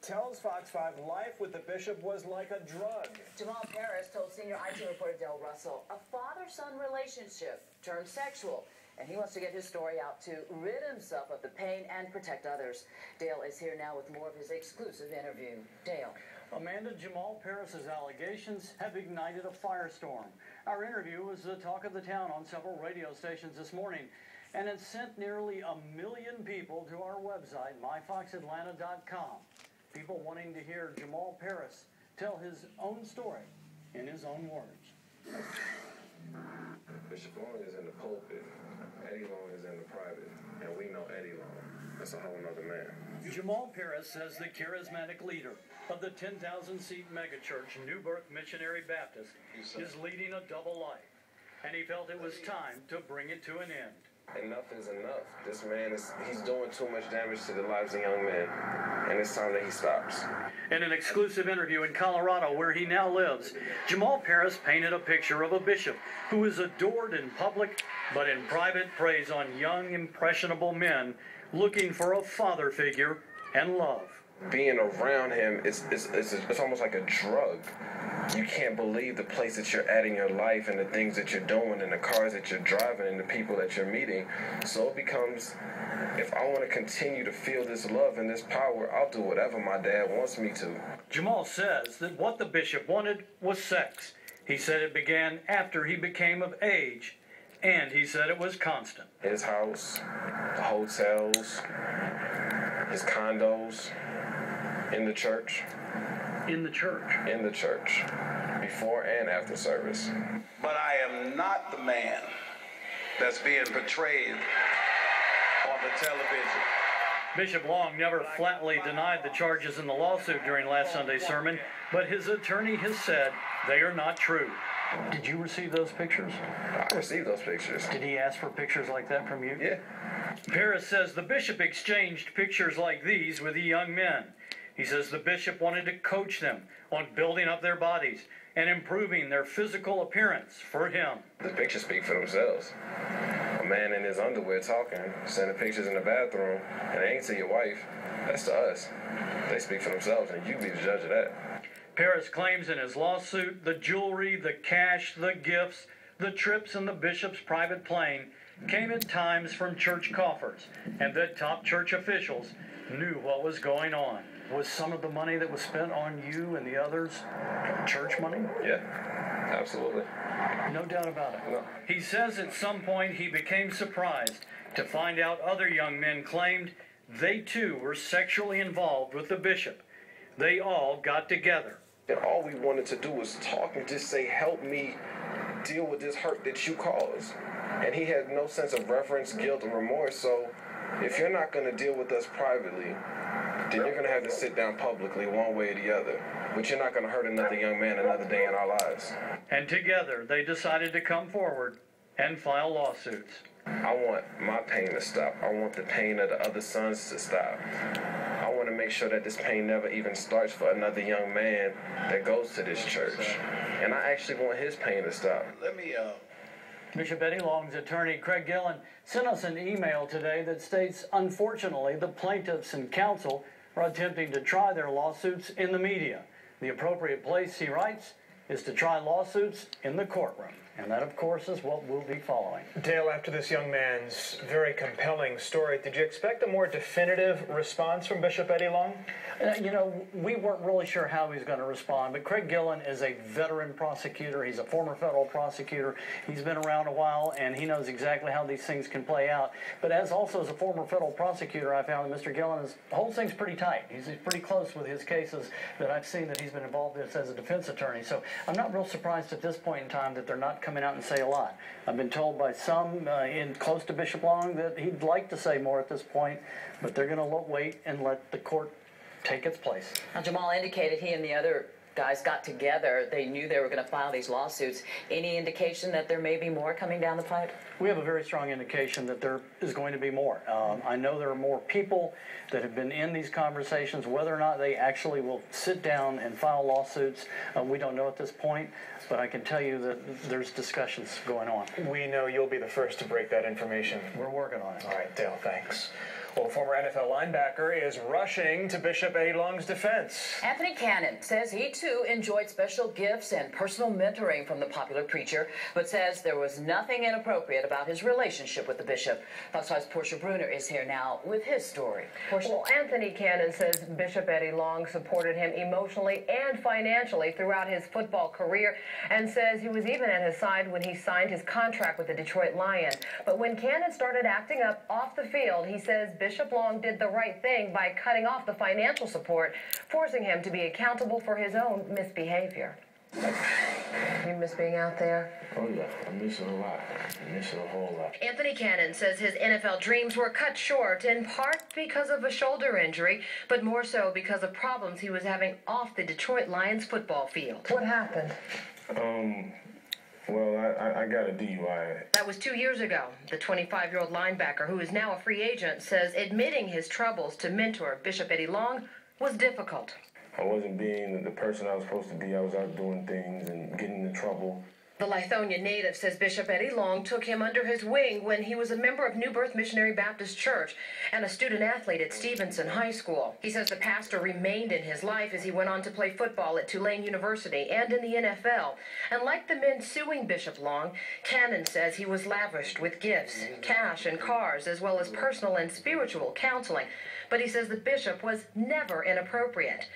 tells Fox 5 life with the bishop was like a drug. Jamal Parris told senior IT reporter Dale Russell a father-son relationship turned sexual. And he wants to get his story out to rid himself of the pain and protect others. Dale is here now with more of his exclusive interview. Dale. Amanda, Jamal Parris's allegations have ignited a firestorm. Our interview was the talk of the town on several radio stations this morning, and it sent nearly 1 million people to our website, myfoxatlanta.com. People wanting to hear Jamal Parris tell his own story in his own words. Bishop Long is in the pulpit, Eddie Long is in the private, and we know Eddie Long. That's a whole nother man. Jamal Parris says the charismatic leader of the 10,000-seat megachurch, New Birth Missionary Baptist, is leading a double life, and he felt it was time to bring it to an end. Enough is enough. This man he's doing too much damage to the lives of young men, and it's time that he stops. In an exclusive interview in Colorado, where he now lives, Jamal Parris painted a picture of a bishop who is adored in public, but in private preys on young, impressionable men looking for a father figure and love. Being around him, it's almost like a drug. You can't believe the place that you're at in your life and the things that you're doing and the cars that you're driving and the people that you're meeting. So it becomes, if I want to continue to feel this love and this power, I'll do whatever my dad wants me to. Jamal says that what the bishop wanted was sex. He said it began after he became of age, and he said it was constant. His house, the hotels, his condos, in the church. In the church? In the church. Before and after service. But I am not the man that's being portrayed on the television. Bishop Long never flatly denied the charges in the lawsuit during last Sunday's sermon, but his attorney has said they are not true. Did you receive those pictures? I received those pictures. Did he ask for pictures like that from you? Yeah. Parris says the bishop exchanged pictures like these with the young men. He says the bishop wanted to coach them on building up their bodies and improving their physical appearance for him. The pictures speak for themselves. A man in his underwear talking, sending pictures in the bathroom, and they ain't to your wife. That's to us. They speak for themselves, and you be the judge of that. Parris claims in his lawsuit the jewelry, the cash, the gifts, the trips in the bishop's private plane came at times from church coffers, and that top church officials knew what was going on. Was some of the money that was spent on you and the others church money? Yeah, absolutely. No doubt about it. No. He says at some point he became surprised to find out other young men claimed they too were sexually involved with the bishop. They all got together. And all we wanted to do was talk and just say, help me deal with this hurt that you caused. And he had no sense of reverence, guilt, or remorse. So if you're not going to deal with us privately, then you're going to have to sit down publicly one way or the other. But you're not going to hurt another young man another day in our lives. And together they decided to come forward and file lawsuits. I want my pain to stop. I want the pain of the other sons to stop. I want to make sure that this pain never even starts for another young man that goes to this church. And I actually want his pain to stop. Bishop Eddie Long's attorney, Craig Gillen, sent us an email today that states, unfortunately, the plaintiffs and counsel are attempting to try their lawsuits in the media. The appropriate place, he writes, is to try lawsuits in the courtroom. And that, of course, is what we'll be following. Dale, after this young man's very compelling story, did you expect a more definitive response from Bishop Eddie Long? You know, we weren't really sure how he was going to respond, but Craig Gillen is a veteran prosecutor. He's a former federal prosecutor. He's been around a while, and he knows exactly how these things can play out. But as a former federal prosecutor, I found that Mr. Gillen holds things pretty tight. He's pretty close with his cases that I've seen that he's been involved in as a defense attorney. So I'm not real surprised at this point in time that they're not coming out and say a lot. I've been told by some close to Bishop Long that he'd like to say more at this point, but they're going to wait and let the court take its place. Now, Jamal indicated he and the other guys got together. They knew they were going to file these lawsuits. Any indication that there may be more coming down the pipe? We have a very strong indication that there is going to be more. I know there are more people that have been in these conversations. Whether or not they actually will sit down and file lawsuits, we don't know at this point, but I can tell you that there's discussions going on. We know you'll be the first to break that information. We're working on it. All right, Dale, thanks. Well, former NFL linebacker is rushing to Bishop Eddie Long's defense. Anthony Cannon says he too enjoyed special gifts and personal mentoring from the popular preacher, but says there was nothing inappropriate about his relationship with the bishop. Fox 5's Portia Bruner is here now with his story. Portia. Well, Anthony Cannon says Bishop Eddie Long supported him emotionally and financially throughout his football career, and says he was even at his side when he signed his contract with the Detroit Lions. But when Cannon started acting up off the field, he says Bishop Long did the right thing by cutting off the financial support, forcing him to be accountable for his own misbehavior. You miss being out there? Oh, yeah. I miss it a lot. I miss it a whole lot. Anthony Cannon says his NFL dreams were cut short, in part because of a shoulder injury, but more so because of problems he was having off the Detroit Lions football field. What happened? Well, I got a DUI. That was 2 years ago. The 25-year-old linebacker, who is now a free agent, says admitting his troubles to mentor Bishop Eddie Long was difficult. I wasn't being the person I was supposed to be. I was out doing things and getting into trouble. The Lithonia native says Bishop Eddie Long took him under his wing when he was a member of New Birth Missionary Baptist Church and a student athlete at Stevenson High School. He says the pastor remained in his life as he went on to play football at Tulane University and in the NFL. And like the men suing Bishop Long, Cannon says he was lavished with gifts, cash, and cars, as well as personal and spiritual counseling. But he says the bishop was never inappropriate,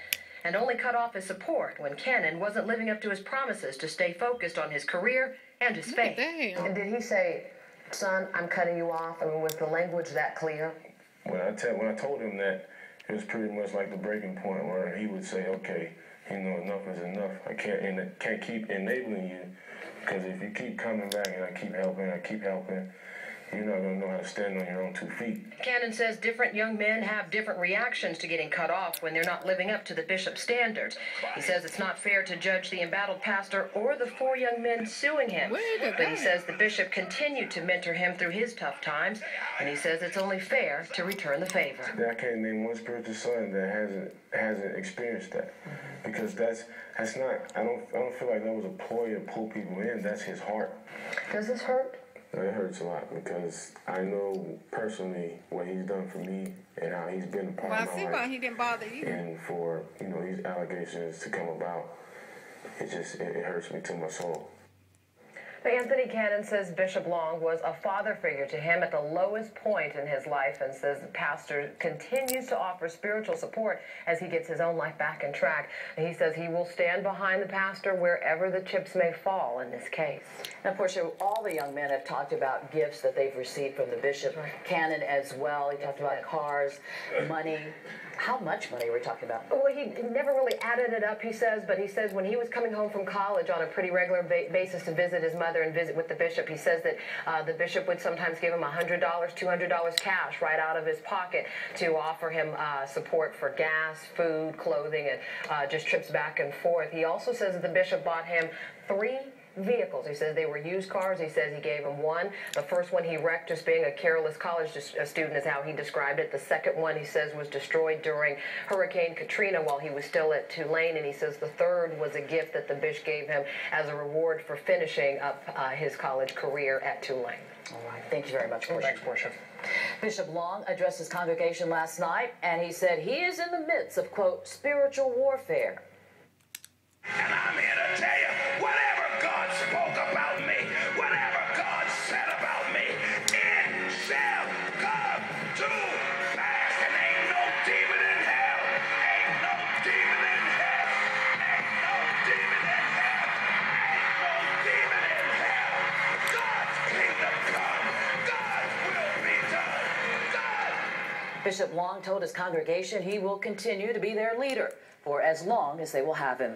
and only cut off his support when Cannon wasn't living up to his promises to stay focused on his career and his faith. And did he say, son, I'm cutting you off? I mean, was the language that clear? When I told him that, it was pretty much like the breaking point where he would say, okay, enough is enough. I can't keep enabling you, because if you keep coming back and I keep helping, you're not going to know how to stand on your own 2 feet. Cannon says different young men have different reactions to getting cut off when they're not living up to the bishop's standards. He says it's not fair to judge the embattled pastor or the 4 young men suing him. But he says the bishop continued to mentor him through his tough times, and he says it's only fair to return the favor. I can't name one spiritual son that hasn't experienced that, because that's not. I don't feel like that was a ploy to pull people in. That's his heart. Does this hurt? It hurts a lot, because I know personally what he's done for me and how he's been a part of my life. Well, I see why he didn't bother you. And for, these allegations to come about, it hurts me to my soul. Anthony Cannon says Bishop Long was a father figure to him at the lowest point in his life, and says the pastor continues to offer spiritual support as he gets his own life back in track. And he says he will stand behind the pastor wherever the chips may fall in this case. Now, Portia, all the young men have talked about gifts that they've received from the bishop. Right. Cannon as well. He talked about cars, money. How much money are we talking about? Well, he never really added it up, he says, but he says when he was coming home from college on a pretty regular basis to visit his mother and visit with the bishop, he says that the bishop would sometimes give him $100, $200 cash right out of his pocket to offer him support for gas, food, clothing, and just trips back and forth. He also says that the bishop bought him 3 vehicles. He says they were used cars. He says he gave him one. The first one he wrecked just being a careless college student is how he described it. The second one, he says, was destroyed during Hurricane Katrina while he was still at Tulane. And he says the third was a gift that the bishop gave him as a reward for finishing up his college career at Tulane. All right. Thank you very much, Portia. Thanks, Portia. Bishop Long addressed his congregation last night, and he said he is in the midst of, quote, spiritual warfare. And I'm here to tell you, whatever God spoke about me, whatever God said about me, it shall come to pass. And ain't no demon in hell, ain't no demon in hell, ain't no demon in hell, ain't no demon in hell. God's kingdom come, God's will be done, God. Bishop Long told his congregation he will continue to be their leader for as long as they will have him.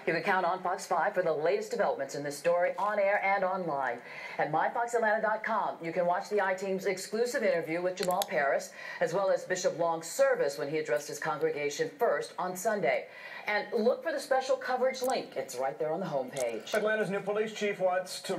You can count on Fox 5 for the latest developments in this story on air and online. At myfoxatlanta.com, you can watch the I-Team's exclusive interview with Jamal Parris, as well as Bishop Long's service when he addressed his congregation first on Sunday. And look for the special coverage link. It's right there on the homepage. Atlanta's new police chief wants to